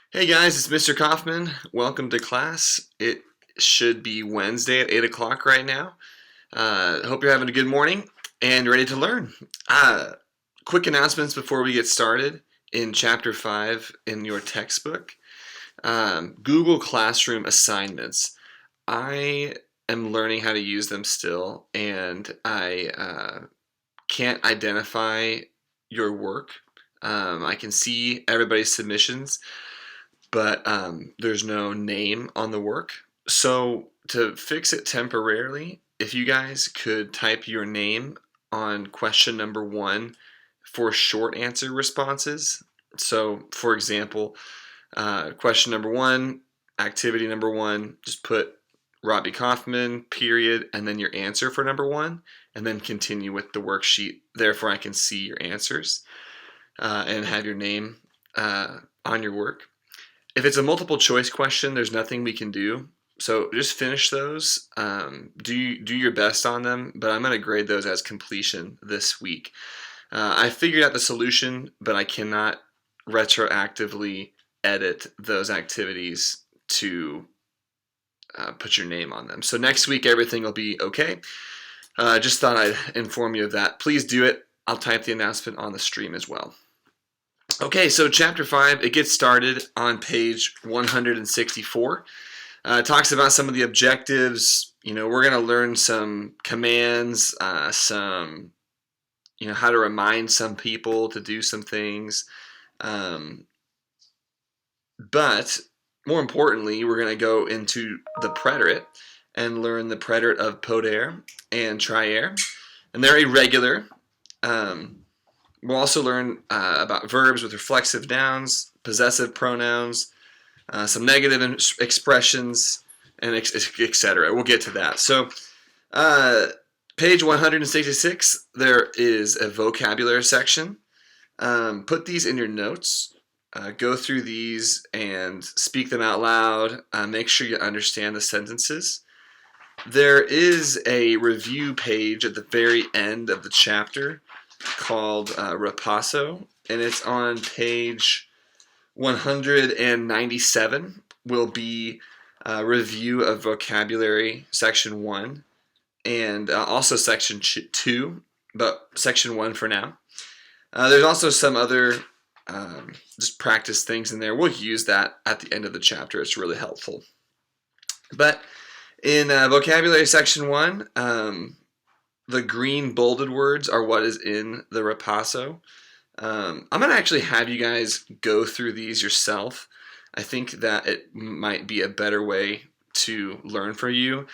Hey guys, it's Mr. Kaufman. Welcome to class. It should be Wednesday at 8 o'clock right now. Hope you're having a good morning and ready to learn. Quick announcements before we get started. In Chapter 5 in your textbook, Google Classroom assignments. I am learning how to use them still, and I can't identify your work. I can see everybody's submissions, but there's no name on the work. So to fix it temporarily, if you guys could type your name on question number 1 for short answer responses. So for example, question number 1, activity number 1, just put Robbie Kaufman, period, and then your answer for number 1, and then continue with the worksheet. Therefore, I can see your answers and have your name on your work. If it's a multiple choice question, there's nothing we can do. So just finish those. Do your best on them, but I'm going to grade those as completion this week. I figured out the solution, but I cannot retroactively edit those activities to put your name on them. So next week, everything will be okay. Just thought I'd inform you of that. Please do it. I'll type the announcement on the stream as well. Okay, so Chapter 5, it gets started on page 164. It talks about some of the objectives. We're going to learn some commands, how to remind some people to do some things. But more importantly, we're going to go into the preterite and learn the preterite of poder and triere. And they're irregular. We'll also learn about verbs with reflexive nouns, possessive pronouns, some negative expressions, and etc. We'll get to that. So, page 166, there is a vocabulary section. Put these in your notes. Go through these and speak them out loud. Make sure you understand the sentences. There is a review page at the very end of the chapter called Ripasso, and it's on page 197. Will be a review of vocabulary section 1 and also section 2, but section 1 for now. There's also some other just practice things in there. We'll use that at the end of the chapter. It's really helpful. But in vocabulary section 1, the green bolded words are what is in the ripasso. I'm going to actually have you guys go through these yourself. I think that it might be a better way to learn for you.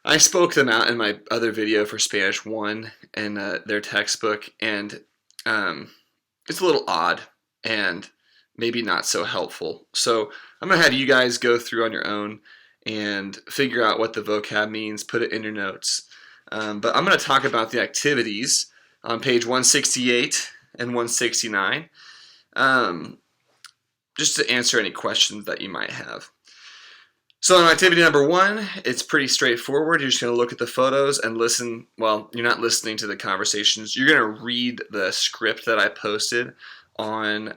I spoke them out in my other video for Spanish 1 and their textbook, and it's a little odd and maybe not so helpful. So I'm going to have you guys go through on your own and figure out what the vocab means, put it in your notes. But I'm going to talk about the activities on page 168 and 169, just to answer any questions that you might have. So on activity number 1, it's pretty straightforward. You're just going to look at the photos and listen. Well, you're not listening to the conversations. You're going to read the script that I posted on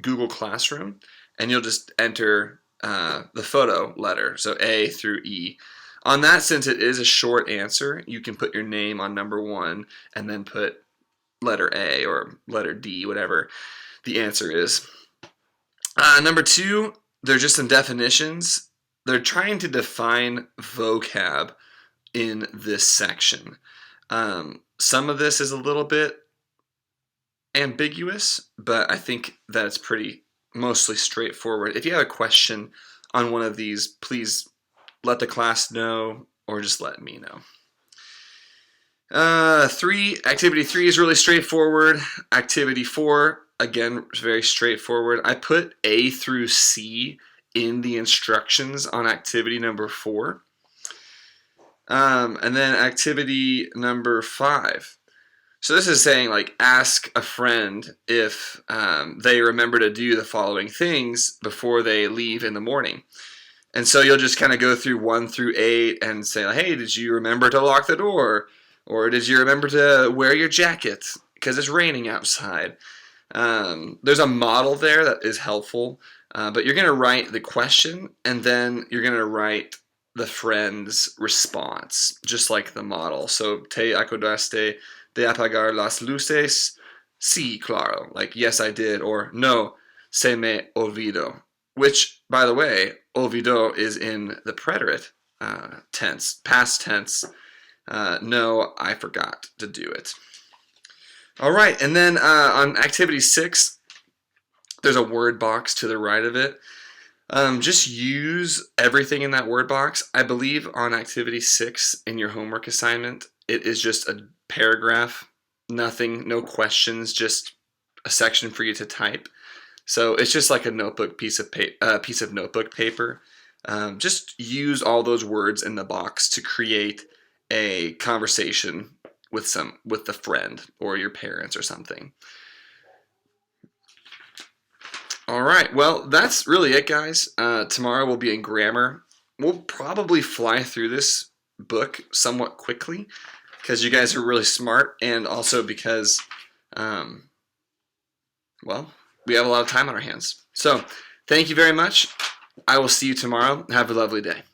Google Classroom, and you'll just enter the photo letter, so A through E. On that, since it is a short answer, you can put your name on number 1 and then put letter A or letter D, whatever the answer is. Number 2, there's just some definitions. They're trying to define vocab in this section. Some of this is a little bit ambiguous, but I think that it's mostly straightforward. If you have a question on one of these, please let the class know or just let me know. Activity 3 is really straightforward. Activity 4, again, is very straightforward. I put A through C in the instructions on activity number 4. And then activity number 5. So this is saying, ask a friend if they remember to do the following things before they leave in the morning. And so you'll just kind of go through 1 through 8 and say, hey, did you remember to lock the door? Or did you remember to wear your jacket because it's raining outside? There's a model there that is helpful, but you're going to write the question and then you're going to write the friend's response, just like the model. So, te acordaste de apagar las luces? Sí, claro. Like, yes, I did. Or, no, se me olvidó. Which, by the way, olvidó is in the preterite tense, past tense. No, I forgot to do it. All right, and then on activity 6, there's a word box to the right of it. Just use everything in that word box. I believe on activity 6 in your homework assignment, it is just a paragraph, nothing, no questions, just a section for you to type. So it's just like a notebook piece of notebook paper. Just use all those words in the box to create a conversation with the friend or your parents or something. All right, well, that's really it, guys. Tomorrow we'll be in grammar. We'll probably fly through this book somewhat quickly because you guys are really smart, and also because, well, we have a lot of time on our hands. So, thank you very much. I will see you tomorrow. Have a lovely day.